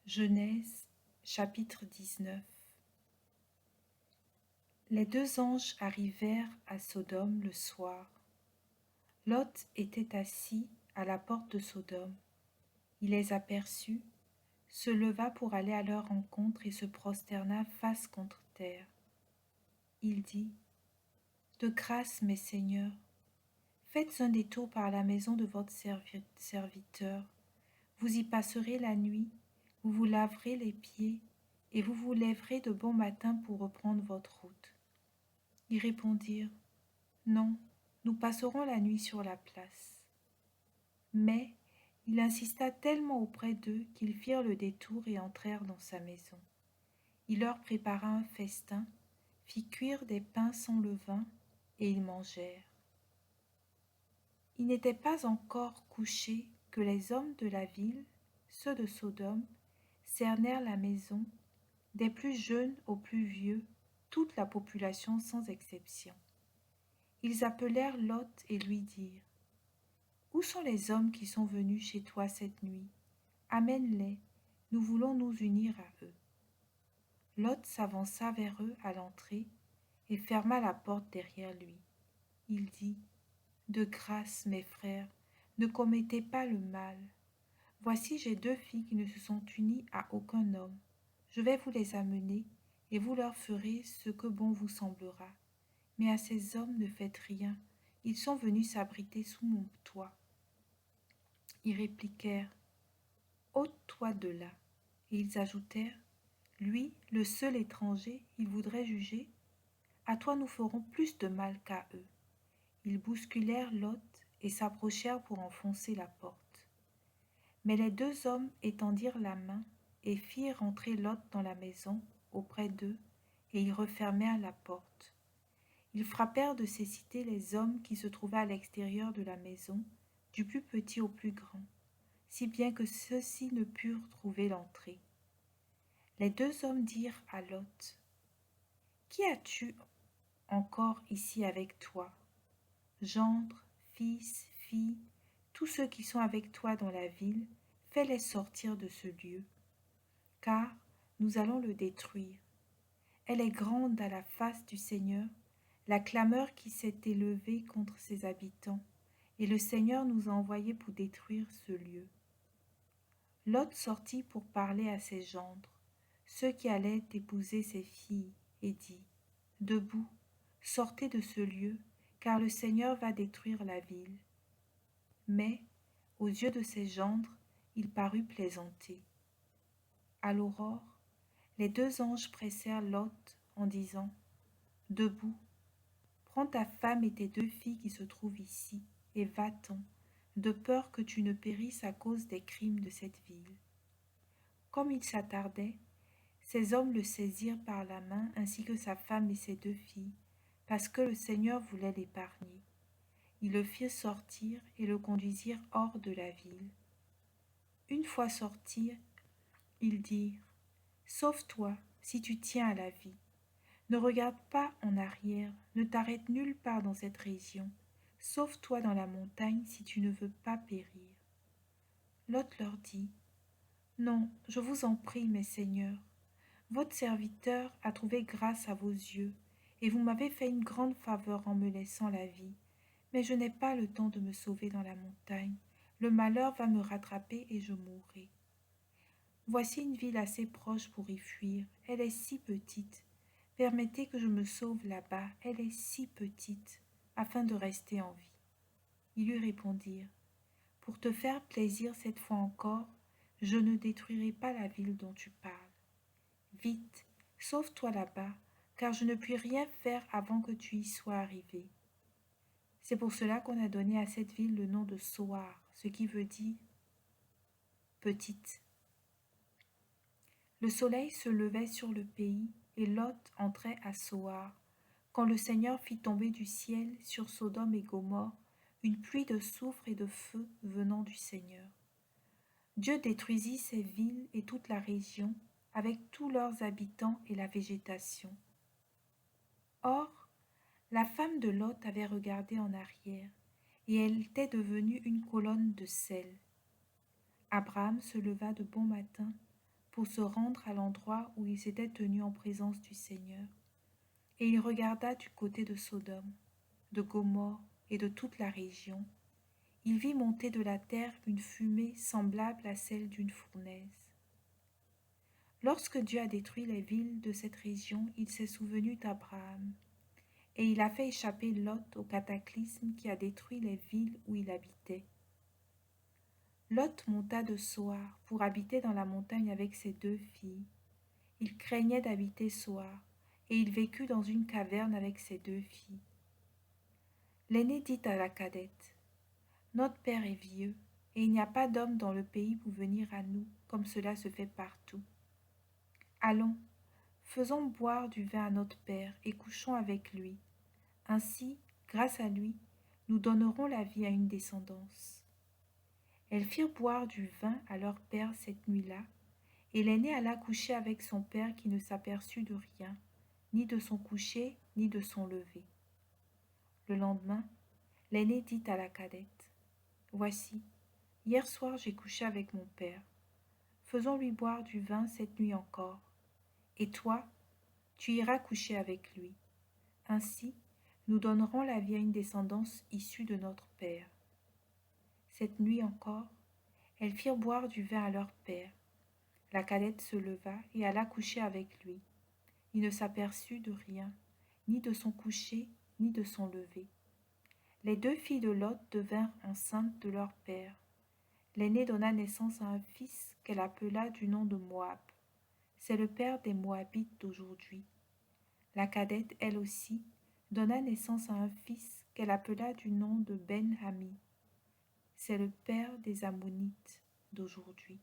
Genèse chapitre 19. Les deux anges arrivèrent à Sodome le soir. Lot était assis à la porte de Sodome. Il les aperçut, se leva pour aller à leur rencontre et se prosterna face contre terre. Il dit, « De grâce, mes seigneurs, faites un détour par la maison de votre serviteur. Vous y passerez la nuit, vous vous laverez les pieds, et vous vous lèverez de bon matin pour reprendre votre route. » Ils répondirent, « Non, nous passerons la nuit sur la place. » Mais il insista tellement auprès d'eux qu'ils firent le détour et entrèrent dans sa maison. Il leur prépara un festin, fit cuire des pains sans levain, et ils mangèrent. Il n'était pas encore couché que les hommes de la ville, ceux de Sodome, cernèrent la maison, des plus jeunes aux plus vieux, toute la population sans exception. Ils appelèrent Lot et lui dirent, « Où sont les hommes qui sont venus chez toi cette nuit? Amène-les, nous voulons nous unir à eux. » Lot s'avança vers eux à l'entrée et ferma la porte derrière lui. Il dit, « De grâce, mes frères, ne commettez pas le mal. Voici, j'ai deux filles qui ne se sont unies à aucun homme. Je vais vous les amener, et vous leur ferez ce que bon vous semblera. Mais à ces hommes ne faites rien, ils sont venus s'abriter sous mon toit. » Ils répliquèrent, « Ôte-toi de là. » Et ils ajoutèrent, « Lui, le seul étranger, il voudrait juger. À toi nous ferons plus de mal qu'à eux. » Ils bousculèrent Lot et s'approchèrent pour enfoncer la porte. Mais les deux hommes étendirent la main et firent entrer Lot dans la maison auprès d'eux, et ils refermèrent la porte. Ils frappèrent de cécité les hommes qui se trouvaient à l'extérieur de la maison, du plus petit au plus grand, si bien que ceux-ci ne purent trouver l'entrée. Les deux hommes dirent à Lot, « Qui as-tu encore ici avec toi? Gendre, fils, filles, tous ceux qui sont avec toi dans la ville, fais-les sortir de ce lieu, car nous allons le détruire. Elle est grande à la face du Seigneur, la clameur qui s'est élevée contre ses habitants, et le Seigneur nous a envoyés pour détruire ce lieu. » Lot sortit pour parler à ses gendres, ceux qui allaient épouser ses filles, et dit, « Debout, sortez de ce lieu, car le Seigneur va détruire la ville. » Mais, aux yeux de ses gendres, il parut plaisanter. À l'aurore, les deux anges pressèrent Lot en disant, « Debout, prends ta femme et tes deux filles qui se trouvent ici, et va-t'en, de peur que tu ne périsses à cause des crimes de cette ville. » Comme il s'attardait, ces hommes le saisirent par la main ainsi que sa femme et ses deux filles, parce que le Seigneur voulait l'épargner. Ils le firent sortir et le conduisirent hors de la ville. Une fois sortis, ils dirent, « Sauve-toi si tu tiens à la vie. Ne regarde pas en arrière, ne t'arrête nulle part dans cette région. Sauve-toi dans la montagne si tu ne veux pas périr. » Lot leur dit, « Non, je vous en prie, mes seigneurs. Votre serviteur a trouvé grâce à vos yeux, et vous m'avez fait une grande faveur en me laissant la vie. Mais je n'ai pas le temps de me sauver dans la montagne. Le malheur va me rattraper et je mourrai. Voici une ville assez proche pour y fuir. Elle est si petite. Permettez que je me sauve là-bas. Elle est si petite, afin de rester en vie. » Ils lui répondirent, « Pour te faire plaisir cette fois encore, je ne détruirai pas la ville dont tu parles. Vite, sauve-toi là-bas, car je ne puis rien faire avant que tu y sois arrivé. » C'est pour cela qu'on a donné à cette ville le nom de Soar, ce qui veut dire « petite ». Le soleil se levait sur le pays, et Lot entrait à Soar, quand le Seigneur fit tomber du ciel sur Sodome et Gomorrhe une pluie de soufre et de feu venant du Seigneur. Dieu détruisit ces villes et toute la région, avec tous leurs habitants et la végétation. Or, la femme de Lot avait regardé en arrière, et elle était devenue une colonne de sel. Abraham se leva de bon matin pour se rendre à l'endroit où il s'était tenu en présence du Seigneur. Et il regarda du côté de Sodome, de Gomorrhe et de toute la région. Il vit monter de la terre une fumée semblable à celle d'une fournaise. Lorsque Dieu a détruit les villes de cette région, il s'est souvenu d'Abraham, et il a fait échapper Lot au cataclysme qui a détruit les villes où il habitait. Lot monta de Soar pour habiter dans la montagne avec ses 2 filles. Il craignait d'habiter Soar, et il vécut dans une caverne avec ses 2 filles. L'aînée dit à la cadette, « Notre père est vieux, et il n'y a pas d'homme dans le pays pour venir à nous, comme cela se fait partout. Allons, faisons boire du vin à notre père et couchons avec lui. Ainsi, grâce à lui, nous donnerons la vie à une descendance. » Elles firent boire du vin à leur père cette nuit-là, et l'aîné alla coucher avec son père qui ne s'aperçut de rien, ni de son coucher, ni de son lever. Le lendemain, l'aîné dit à la cadette, « Voici, hier soir j'ai couché avec mon père. Faisons-lui boire du vin cette nuit encore. Et toi, tu iras coucher avec lui. Ainsi, nous donnerons la vie à une descendance issue de notre père. » Cette nuit encore, elles firent boire du vin à leur père. La cadette se leva et alla coucher avec lui. Il ne s'aperçut de rien, ni de son coucher, ni de son lever. Les 2 filles de Lot devinrent enceintes de leur père. L'aînée donna naissance à un fils qu'elle appela du nom de Moab. C'est le père des Moabites d'aujourd'hui. La cadette, elle aussi, donna naissance à un fils qu'elle appela du nom de Ben-Ami. C'est le père des Ammonites d'aujourd'hui.